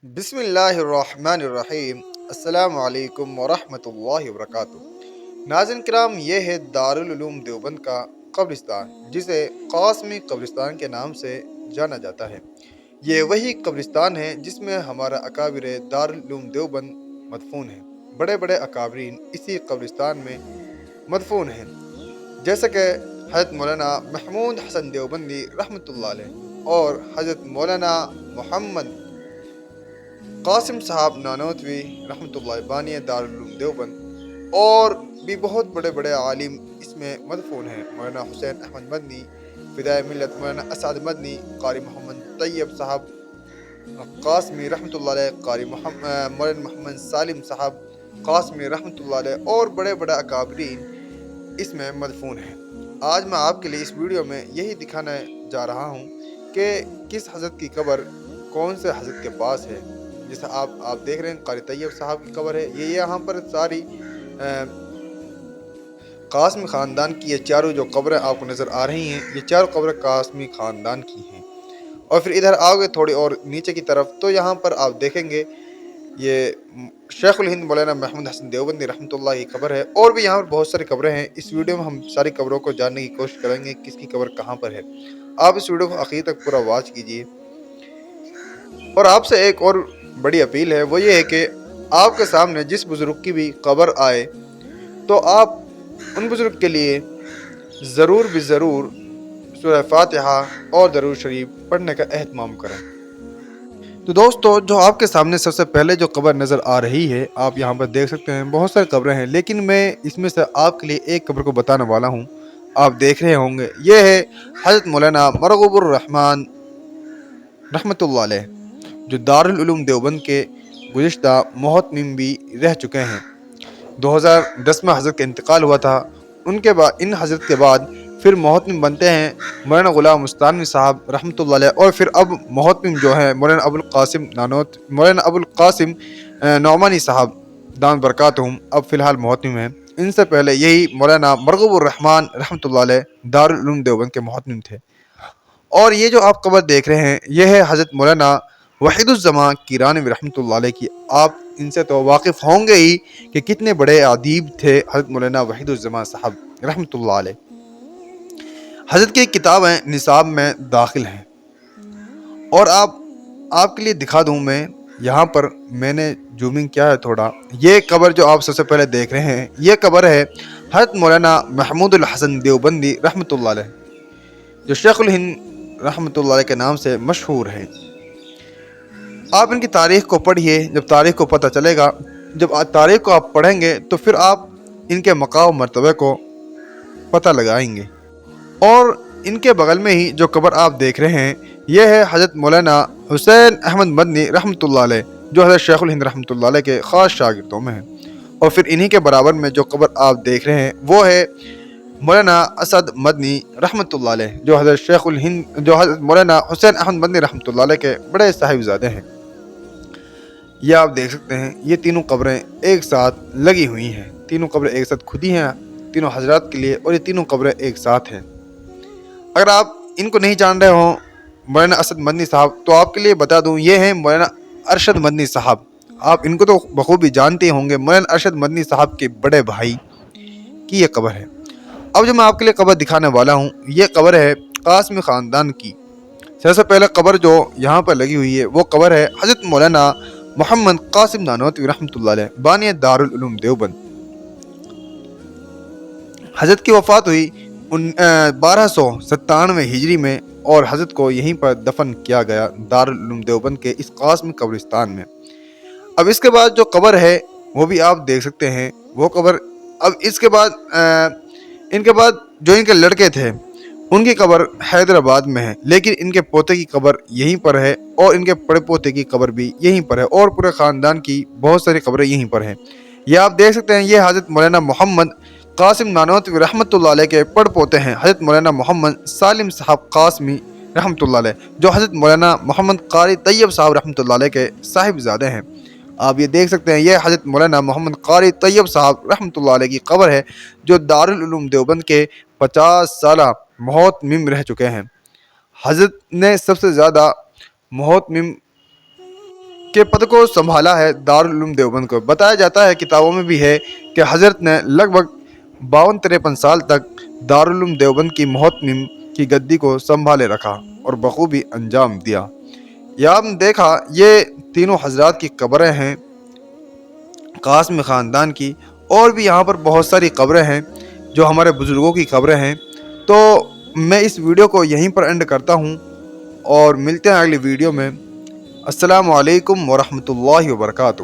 بسم اللہ الرحمن الرحیم۔ السلام علیکم ورحمۃ اللہ وبرکاتہ۔ ناظرین کرام، یہ ہے دارالعلوم دیوبند کا قبرستان، جسے قاسمی قبرستان کے نام سے جانا جاتا ہے۔ یہ وہی قبرستان ہے جس میں ہمارا اکابر دارالعلوم دیوبند مدفون ہیں۔ بڑے بڑے اکابرین اسی قبرستان میں مدفون ہیں، جیسے کہ حضرت مولانا محمود حسن دیوبندی رحمۃ اللہ علیہ اور حضرت مولانا محمد قاسم صاحب نانوتوی رحمۃ اللہ بانی دارالعلوم دیوبند، اور بھی بہت بڑے بڑے عالم اس میں مدفون ہیں۔ مولانا حسین احمد مدنی فدائے ملت، مولانا اسعد مدنی، قاری محمد طیب صاحب قاسمی رحمۃ اللہ علیہ، قاری مولانا محمد سالم صاحب قاسمی رحمۃ اللہ علیہ، اور بڑے بڑے اکابرین اس میں مدفون ہیں۔ آج میں آپ کے لیے اس ویڈیو میں یہی دکھانے جا رہا ہوں کہ کس حضرت کی قبر کون سے حضرت کے پاس ہے۔ جیسے آپ دیکھ رہے ہیں قاری طیب صاحب کی قبر ہے۔ یہ یہاں پر ساری قاسمی خاندان کی یہ چاروں جو قبریں آپ کو نظر آ رہی ہیں، یہ چاروں قبریں قاسمی خاندان کی ہیں۔ اور پھر ادھر آؤ گے تھوڑی اور نیچے کی طرف تو یہاں پر آپ دیکھیں گے یہ شیخ الہند مولانا محمود حسن دیوبندی رحمۃ اللہ کی قبر ہے، اور بھی یہاں پر بہت ساری قبریں ہیں۔ اس ویڈیو میں ہم ساری قبروں کو جاننے کی کوشش کریں گے کس کی قبر کہاں پر ہے۔ آپ اس ویڈیو کو آخر تک پورا واچ کیجیے۔ اور آپ سے ایک اور بڑی اپیل ہے، وہ یہ ہے کہ آپ کے سامنے جس بزرگ کی بھی قبر آئے تو آپ ان بزرگ کے لیے ضرور بھی ضرور سورہ فاتحہ اور درود شریف پڑھنے کا اہتمام کریں۔ تو دوستو، جو آپ کے سامنے سب سے پہلے جو قبر نظر آ رہی ہے، آپ یہاں پر دیکھ سکتے ہیں بہت ساری قبریں ہیں، لیکن میں اس میں سے آپ کے لیے ایک قبر کو بتانے والا ہوں۔ آپ دیکھ رہے ہوں گے یہ ہے حضرت مولانا مرغوب الرحمن رحمۃ اللہ علیہ، جو دارالعلوم دیوبند کے گزشتہ محتمم بھی رہ چکے ہیں۔ 2010 میں حضرت کا انتقال ہوا تھا۔ ان حضرت کے بعد پھر محتمم بنتے ہیں مولانا غلام مستانوی صاحب رحمۃ اللہ علیہ، اور پھر اب محتمم جو ہیں مولانا ابو القاسم نعمانی صاحب دامت برکاتہم اب فی الحال محتمم ہیں۔ ان سے پہلے یہی مولانا مرغوب الرحمن رحمۃ اللہ علیہ دارالعلوم دیوبند کے محتمم تھے۔ اور یہ جو آپ قبر دیکھ رہے ہیں یہ ہے حضرت مولانا وحید الزمان کیرانوی رحمۃ اللہ علیہ کی۔ آپ ان سے تو واقف ہوں گے ہی کہ کتنے بڑے ادیب تھے حضرت مولانا وحید الزمان صاحب رحمۃ اللہ علیہ۔ حضرت کی کتابیں نصاب میں داخل ہیں، اور آپ کے لیے دکھا دوں، میں یہاں پر میں نے زومنگ کیا ہے تھوڑا۔ یہ قبر جو آپ سب سے پہلے دیکھ رہے ہیں یہ قبر ہے حضرت مولانا محمود الحسن دیوبندی رحمۃ اللہ علیہ، جو شیخ الہند رحمۃ اللہ علیہ کے نام سے مشہور ہے۔ آپ ان کی تاریخ کو پڑھیے، جب تاریخ کو پتہ چلے گا، جب تاریخ کو آپ پڑھیں گے تو پھر آپ ان کے مقام و مرتبے کو پتہ لگائیں گے۔ اور ان کے بغل میں ہی جو قبر آپ دیکھ رہے ہیں یہ ہے حضرت مولانا حسین احمد مدنی رحمۃ اللہ علیہ، جو حضرت شیخ الہند رحمۃ اللہ علیہ کے خاص شاگردوں میں ہیں۔ اور پھر انہی کے برابر میں جو قبر آپ دیکھ رہے ہیں وہ ہے مولانا اسد مدنی رحمۃ اللہ علیہ، جو حضرت مولانا حسین احمد مدنی رحمۃ اللہ علیہ کے بڑے صاحبزادے ہیں۔ یہ آپ دیکھ سکتے ہیں یہ تینوں قبریں ایک ساتھ لگی ہوئی ہیں، تینوں قبریں ایک ساتھ کھدی ہیں تینوں حضرات کے لیے، اور یہ تینوں قبریں ایک ساتھ ہیں۔ اگر آپ ان کو نہیں جان رہے ہوں مولانا اسد مدنی صاحب، تو آپ کے لیے بتا دوں یہ ہیں مولانا ارشد مدنی صاحب۔ آپ ان کو تو بخوبی جانتے ہوں گے، مولانا ارشد مدنی صاحب کے بڑے بھائی کی یہ قبر ہے۔ اب جو میں آپ کے لیے قبر دکھانے والا ہوں یہ قبر ہے قاسمی خاندان کی۔ سب سے پہلے قبر جو یہاں پر لگی ہوئی ہے وہ قبر ہے حضرت مولانا محمد قاسم نانوتوی رحمۃ اللہ علیہ بانی دارالعلوم دیوبند۔ حضرت کی وفات ہوئی 1297 ہجری میں، اور حضرت کو یہیں پر دفن کیا گیا دارالعلوم دیوبند کے اس قاسمی قبرستان میں۔ اب اس کے بعد جو قبر ہے وہ بھی آپ دیکھ سکتے ہیں وہ قبر۔ اب اس کے بعد ان کے بعد جو ان کے لڑکے تھے ان کی قبر حیدرآباد میں ہے، لیکن ان کے پوتے کی قبر یہیں پر ہے، اور ان کے بڑے پوتے کی قبر بھی یہیں پر ہے، اور پورے خاندان کی بہت ساری قبریں یہیں پر ہیں۔ یہ آپ دیکھ سکتے ہیں یہ حضرت مولانا محمد قاسم نانوتوی رحمۃ اللہ علیہ کے پڑ پوتے ہیں حضرت مولانا محمد سالم صاحب قاسمی رحمۃ اللہ علیہ، جو حضرت مولانا محمد قاری طیب صاحب رحمۃ اللہ علیہ کے صاحبزادے ہیں۔ آپ یہ دیکھ سکتے ہیں یہ حضرت مولانا محمد قاری طیب صاحب رحمۃ اللہ علیہ کی قبر ہے، جو دارالعلوم دیوبند کے 50 سالہ محتمم رہ چکے ہیں۔ حضرت نے سب سے زیادہ محتمم کے پد کو سنبھالا ہے دارالعلوم دیوبند کو۔ بتایا جاتا ہے کتابوں میں بھی ہے کہ حضرت نے لگ بھگ 52-53 سال تک دارالعلوم دیوبند کی محتمم کی گدی کو سنبھالے رکھا اور بخوبی انجام دیا۔ یہاں ہم دیکھا یہ تینوں حضرات کی قبریں ہیں قاسمی خاندان کی، اور بھی یہاں پر بہت ساری قبریں ہیں جو ہمارے بزرگوں کی قبریں ہیں۔ تو میں اس ویڈیو کو یہیں پر اینڈ کرتا ہوں اور ملتے ہیں اگلی ویڈیو میں۔ السلام علیکم ورحمۃ اللہ وبرکاتہ۔